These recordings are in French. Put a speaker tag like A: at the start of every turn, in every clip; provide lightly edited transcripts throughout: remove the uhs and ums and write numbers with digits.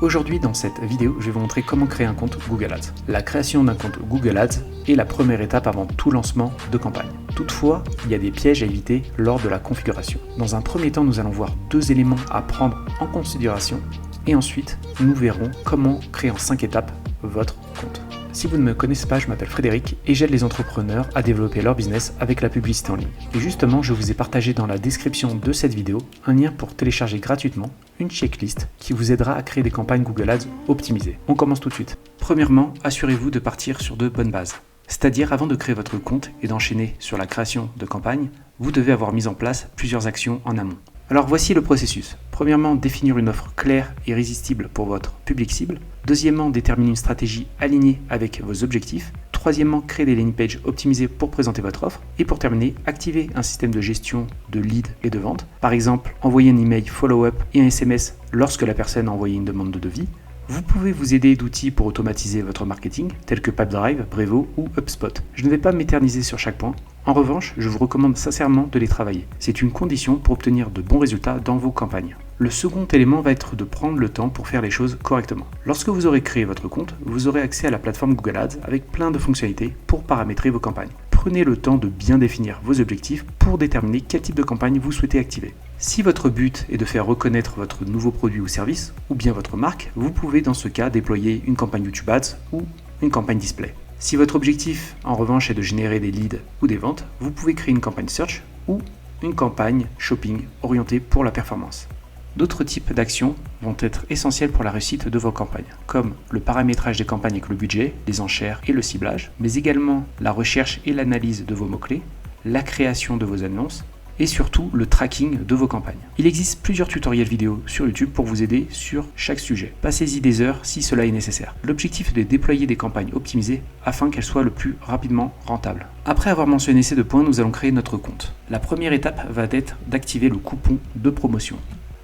A: Aujourd'hui dans cette vidéo, je vais vous montrer comment créer un compte Google Ads. La création d'un compte Google Ads est la première étape avant tout lancement de campagne. Toutefois, il y a des pièges à éviter lors de la configuration. Dans un premier temps, nous allons voir deux éléments à prendre en considération et ensuite, nous verrons comment créer en 5 étapes votre compte. Si vous ne me connaissez pas, je m'appelle Frédéric et j'aide les entrepreneurs à développer leur business avec la publicité en ligne. Et justement, je vous ai partagé dans la description de cette vidéo un lien pour télécharger gratuitement une checklist qui vous aidera à créer des campagnes Google Ads optimisées. On commence tout de suite. Premièrement, assurez-vous de partir sur de bonnes bases. C'est-à-dire, avant de créer votre compte et d'enchaîner sur la création de campagne, vous devez avoir mis en place plusieurs actions en amont. Alors voici le processus. Premièrement, définir une offre claire et irrésistible pour votre public cible. Deuxièmement, déterminer une stratégie alignée avec vos objectifs. Troisièmement, créer des landing pages optimisées pour présenter votre offre. Et pour terminer, activer un système de gestion de leads et de vente. Par exemple, envoyer un email follow-up et un SMS lorsque la personne a envoyé une demande de devis. Vous pouvez vous aider d'outils pour automatiser votre marketing, tels que Pipedrive, Brevo ou HubSpot. Je ne vais pas m'éterniser sur chaque point. En revanche, je vous recommande sincèrement de les travailler. C'est une condition pour obtenir de bons résultats dans vos campagnes. Le second élément va être de prendre le temps pour faire les choses correctement. Lorsque vous aurez créé votre compte, vous aurez accès à la plateforme Google Ads avec plein de fonctionnalités pour paramétrer vos campagnes. Prenez le temps de bien définir vos objectifs pour déterminer quel type de campagne vous souhaitez activer. Si votre but est de faire reconnaître votre nouveau produit ou service, ou bien votre marque, vous pouvez dans ce cas déployer une campagne YouTube Ads ou une campagne display. Si votre objectif, en revanche, est de générer des leads ou des ventes, vous pouvez créer une campagne search ou une campagne shopping orientée pour la performance. D'autres types d'actions vont être essentielles pour la réussite de vos campagnes, comme le paramétrage des campagnes avec le budget, les enchères et le ciblage, mais également la recherche et l'analyse de vos mots-clés, la création de vos annonces, et surtout le tracking de vos campagnes. Il existe plusieurs tutoriels vidéo sur YouTube pour vous aider sur chaque sujet. Passez-y des heures si cela est nécessaire. L'objectif est de déployer des campagnes optimisées afin qu'elles soient le plus rapidement rentables. Après avoir mentionné ces deux points, nous allons créer notre compte. La première étape va être d'activer le coupon de promotion.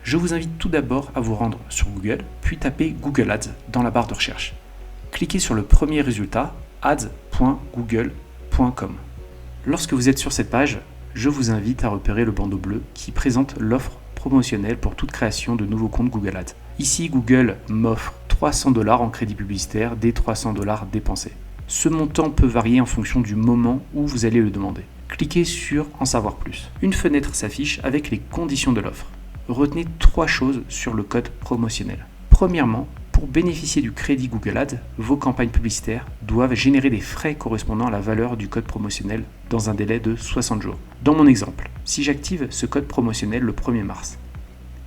A: Je vous invite tout d'abord à vous rendre sur Google, puis taper Google Ads dans la barre de recherche. Cliquez sur le premier résultat, ads.google.com. Lorsque vous êtes sur cette page, je vous invite à repérer le bandeau bleu qui présente l'offre promotionnelle pour toute création de nouveaux comptes Google Ads. Ici, Google m'offre $300 en crédit publicitaire des $300 dépensés. Ce montant peut varier en fonction du moment où vous allez le demander. Cliquez sur En savoir plus. Une fenêtre s'affiche avec les conditions de l'offre. Retenez 3 choses sur le code promotionnel. Premièrement, pour bénéficier du crédit Google Ads, vos campagnes publicitaires doivent générer des frais correspondant à la valeur du code promotionnel dans un délai de 60 jours. Dans mon exemple, si j'active ce code promotionnel le 1er mars,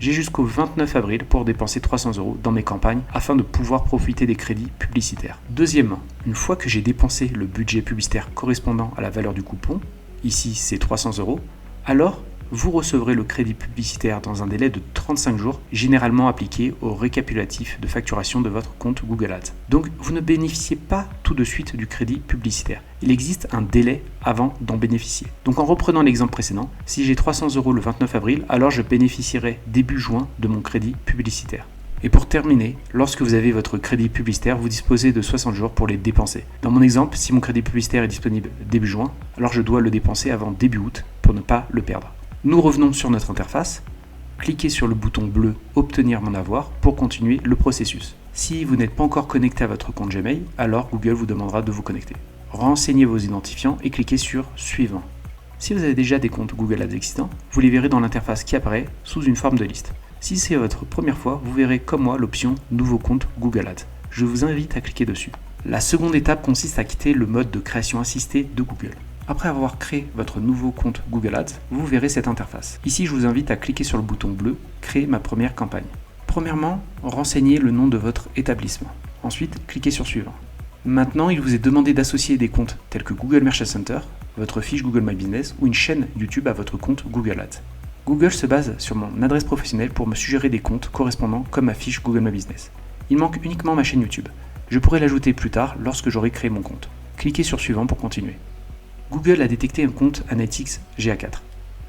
A: j'ai jusqu'au 29 avril pour dépenser 300 € dans mes campagnes afin de pouvoir profiter des crédits publicitaires. Deuxièmement, une fois que j'ai dépensé le budget publicitaire correspondant à la valeur du coupon, ici c'est 300 €, alors vous recevrez le crédit publicitaire dans un délai de 35 jours, généralement appliqué au récapitulatif de facturation de votre compte Google Ads. Donc, vous ne bénéficiez pas tout de suite du crédit publicitaire. Il existe un délai avant d'en bénéficier. Donc, en reprenant l'exemple précédent, si j'ai 300 € le 29 avril, alors je bénéficierai début juin de mon crédit publicitaire. Et pour terminer, lorsque vous avez votre crédit publicitaire, vous disposez de 60 jours pour les dépenser. Dans mon exemple, si mon crédit publicitaire est disponible début juin, alors je dois le dépenser avant début août pour ne pas le perdre. Nous revenons sur notre interface, cliquez sur le bouton bleu « Obtenir mon avoir » pour continuer le processus. Si vous n'êtes pas encore connecté à votre compte Gmail, alors Google vous demandera de vous connecter. Renseignez vos identifiants et cliquez sur « Suivant ». Si vous avez déjà des comptes Google Ads existants, vous les verrez dans l'interface qui apparaît sous une forme de liste. Si c'est votre première fois, vous verrez comme moi l'option « Nouveau compte Google Ads ». Je vous invite à cliquer dessus. La seconde étape consiste à quitter le mode de création assistée de Google. Après avoir créé votre nouveau compte Google Ads, vous verrez cette interface. Ici, je vous invite à cliquer sur le bouton bleu « Créer ma première campagne ». Premièrement, renseignez le nom de votre établissement. Ensuite, cliquez sur « Suivant ». Maintenant, il vous est demandé d'associer des comptes tels que Google Merchant Center, votre fiche Google My Business ou une chaîne YouTube à votre compte Google Ads. Google se base sur mon adresse professionnelle pour me suggérer des comptes correspondants comme ma fiche Google My Business. Il manque uniquement ma chaîne YouTube. Je pourrai l'ajouter plus tard lorsque j'aurai créé mon compte. Cliquez sur « Suivant » pour continuer. Google a détecté un compte Analytics GA4.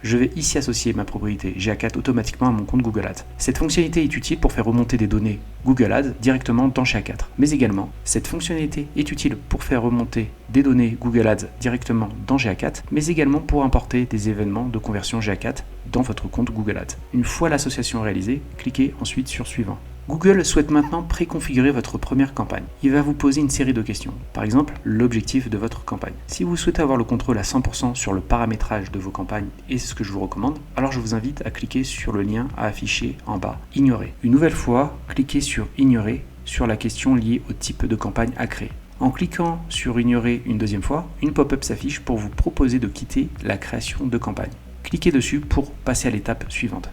A: Je vais ici associer ma propriété GA4 automatiquement à mon compte Google Ads. Cette fonctionnalité est utile pour faire remonter des données Google Ads directement dans GA4. Mais également, cette fonctionnalité est utile pour faire remonter des données Google Ads directement dans GA4, mais également pour importer des événements de conversion GA4 dans votre compte Google Ads. Une fois l'association réalisée, cliquez ensuite sur Suivant. Google souhaite maintenant préconfigurer votre première campagne. Il va vous poser une série de questions. Par exemple, l'objectif de votre campagne. Si vous souhaitez avoir le contrôle à 100% sur le paramétrage de vos campagnes, et c'est ce que je vous recommande, alors je vous invite à cliquer sur le lien à afficher en bas, Ignorer. Une nouvelle fois, cliquez sur Ignorer sur la question liée au type de campagne à créer. En cliquant sur Ignorer une deuxième fois, une pop-up s'affiche pour vous proposer de quitter la création de campagne. Cliquez dessus pour passer à l'étape suivante.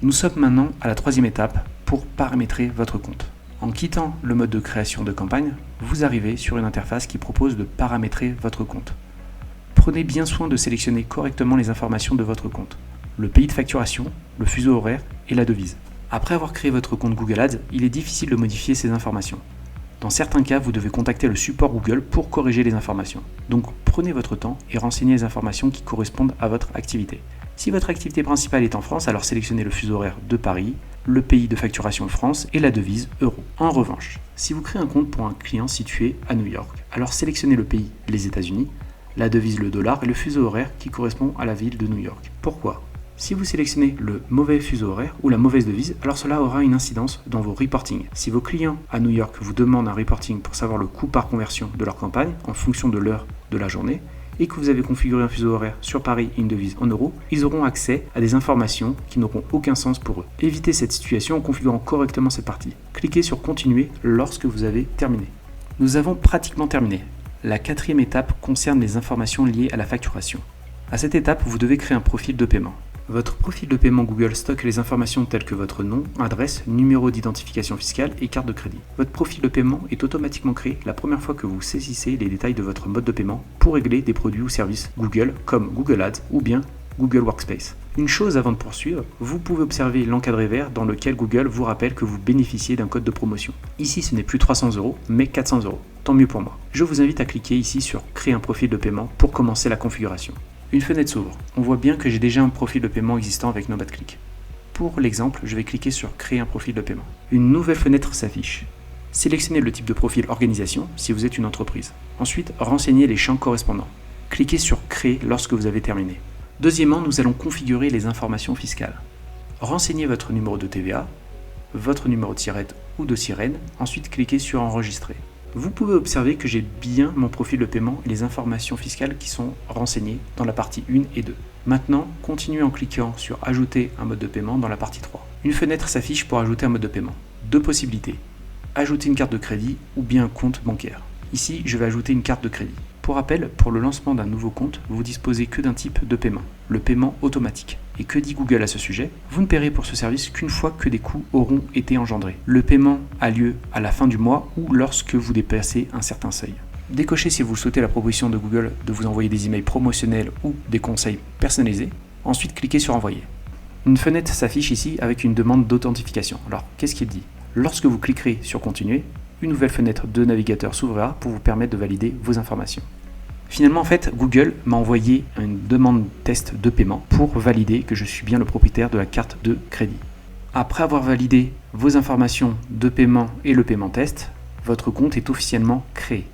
A: Nous sommes maintenant à la troisième étape pour paramétrer votre compte. En quittant le mode de création de campagne, vous arrivez sur une interface qui propose de paramétrer votre compte. Prenez bien soin de sélectionner correctement les informations de votre compte, le pays de facturation, le fuseau horaire et la devise. Après avoir créé votre compte Google Ads, il est difficile de modifier ces informations. Dans certains cas, vous devez contacter le support Google pour corriger les informations. Donc prenez votre temps et renseignez les informations qui correspondent à votre activité. Si votre activité principale est en France, alors sélectionnez le fuseau horaire de Paris, le pays de facturation France et la devise euro. En revanche, si vous créez un compte pour un client situé à New York, alors sélectionnez le pays, les États-Unis, la devise le dollar et le fuseau horaire qui correspond à la ville de New York. Pourquoi ? Si vous sélectionnez le mauvais fuseau horaire ou la mauvaise devise, alors cela aura une incidence dans vos reportings. Si vos clients à New York vous demandent un reporting pour savoir le coût par conversion de leur campagne en fonction de l'heure de la journée, et que vous avez configuré un fuseau horaire sur Paris et une devise en euros, ils auront accès à des informations qui n'auront aucun sens pour eux. Évitez cette situation en configurant correctement cette partie. Cliquez sur Continuer lorsque vous avez terminé. Nous avons pratiquement terminé. La quatrième étape concerne les informations liées à la facturation. À cette étape, vous devez créer un profil de paiement. Votre profil de paiement Google stocke les informations telles que votre nom, adresse, numéro d'identification fiscale et carte de crédit. Votre profil de paiement est automatiquement créé la première fois que vous saisissez les détails de votre mode de paiement pour régler des produits ou services Google comme Google Ads ou bien Google Workspace. Une chose avant de poursuivre, vous pouvez observer l'encadré vert dans lequel Google vous rappelle que vous bénéficiez d'un code de promotion. Ici, ce n'est plus 300 €, mais 400 €. Tant mieux pour moi. Je vous invite à cliquer ici sur Créer un profil de paiement pour commencer la configuration. Une fenêtre s'ouvre. On voit bien que j'ai déjà un profil de paiement existant avec Nomadclick. Pour l'exemple, je vais cliquer sur Créer un profil de paiement. Une nouvelle fenêtre s'affiche. Sélectionnez le type de profil organisation si vous êtes une entreprise. Ensuite, renseignez les champs correspondants. Cliquez sur Créer lorsque vous avez terminé. Deuxièmement, nous allons configurer les informations fiscales. Renseignez votre numéro de TVA, votre numéro de SIRET ou de sirène, ensuite cliquez sur Enregistrer. Vous pouvez observer que j'ai bien mon profil de paiement et les informations fiscales qui sont renseignées dans la partie 1 et 2. Maintenant, continuez en cliquant sur Ajouter un mode de paiement dans la partie 3. Une fenêtre s'affiche pour ajouter un mode de paiement. Deux possibilités. Ajouter une carte de crédit ou bien un compte bancaire. Ici, je vais ajouter une carte de crédit. Pour rappel, pour le lancement d'un nouveau compte, vous disposez que d'un type de paiement, le paiement automatique. Et que dit Google à ce sujet ? Vous ne paierez pour ce service qu'une fois que des coûts auront été engendrés. Le paiement a lieu à la fin du mois ou lorsque vous dépassez un certain seuil. Décochez si vous souhaitez la proposition de Google de vous envoyer des emails promotionnels ou des conseils personnalisés. Ensuite, cliquez sur Envoyer. Une fenêtre s'affiche ici avec une demande d'authentification. Alors, qu'est-ce qu'il dit ? Lorsque vous cliquerez sur Continuer, une nouvelle fenêtre de navigateur s'ouvrira pour vous permettre de valider vos informations. Finalement, en fait, Google m'a envoyé une demande test de paiement pour valider que je suis bien le propriétaire de la carte de crédit. Après avoir validé vos informations de paiement et le paiement test, votre compte est officiellement créé.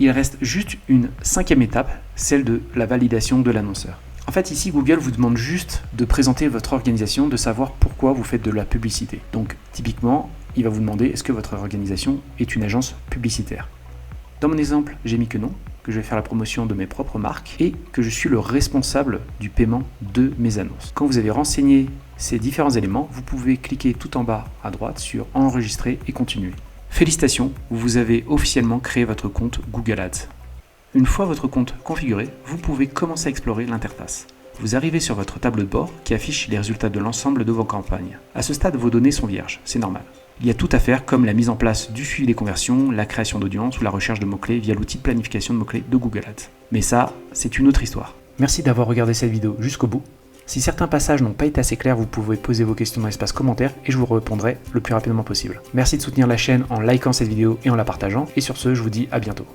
A: Il reste juste une cinquième étape, celle de la validation de l'annonceur. En fait, ici, Google vous demande juste de présenter votre organisation, de savoir pourquoi vous faites de la publicité. Donc, typiquement, il va vous demander est-ce que votre organisation est une agence publicitaire. Dans mon exemple, j'ai mis que non, que je vais faire la promotion de mes propres marques et que je suis le responsable du paiement de mes annonces. Quand vous avez renseigné ces différents éléments, vous pouvez cliquer tout en bas à droite sur Enregistrer et continuer. Félicitations, vous avez officiellement créé votre compte Google Ads. Une fois votre compte configuré, vous pouvez commencer à explorer l'interface. Vous arrivez sur votre tableau de bord qui affiche les résultats de l'ensemble de vos campagnes. À ce stade, vos données sont vierges, c'est normal. Il y a tout à faire comme la mise en place du suivi des conversions, la création d'audience ou la recherche de mots-clés via l'outil de planification de mots-clés de Google Ads. Mais ça, c'est une autre histoire. Merci d'avoir regardé cette vidéo jusqu'au bout. Si certains passages n'ont pas été assez clairs, vous pouvez poser vos questions dans l'espace commentaire et je vous répondrai le plus rapidement possible. Merci de soutenir la chaîne en likant cette vidéo et en la partageant. Et sur ce, je vous dis à bientôt.